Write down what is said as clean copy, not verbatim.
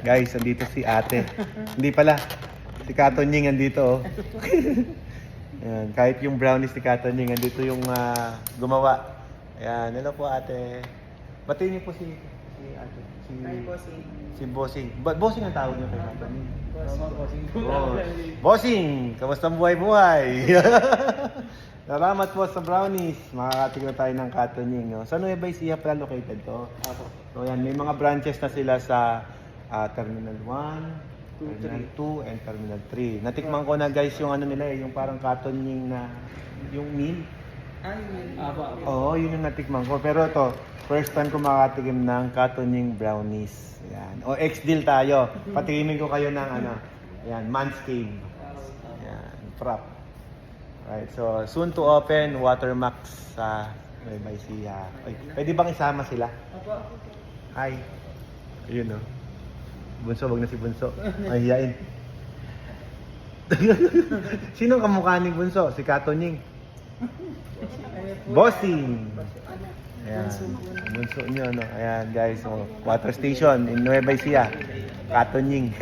Guys, andito si ate. Hindi pala. Si Katonying andito, oh. Ayan, kahit yung brownies ni Katonying, andito yung gumawa. Ayan, hello po ate. Batiin niyo po si ate. Ay, bossing. Si Bossing. Bossing ang tawag niyo kay Katonying. Bossing. Bossing! Kamusta ang buhay-buhay? Salamat po sa brownies. Makakating na tayo ng Katonying. No? Sa Nueva Ecija pala located to. Apo. So yan, may mga branches na sila sa Terminal 1, Terminal 2, and Terminal 3. Natikman ko na guys yung ano nila yung parang Katonying na yung meal. Ay, apo. Oo, yun yung natikman ko. Pero ito, first time ko makatikim ng Katonying brownies. Yan. O ex-deal tayo. Patikimin ko kayo ng ano. Yan, Manscaped. Yan, prop. Right, so soon to open Watermax sa Nueva Ecija. Pwede bang isama sila? Apo. Hi. Ayun o. Bunso, wag na si Bunso. Mahihain. Sino ang kamukha ni Bunso? Si Katonying. Bossing. Ayan. Bunso nyo, no? Ayan, guys. So, water station in Nueva Ecija. Katonying.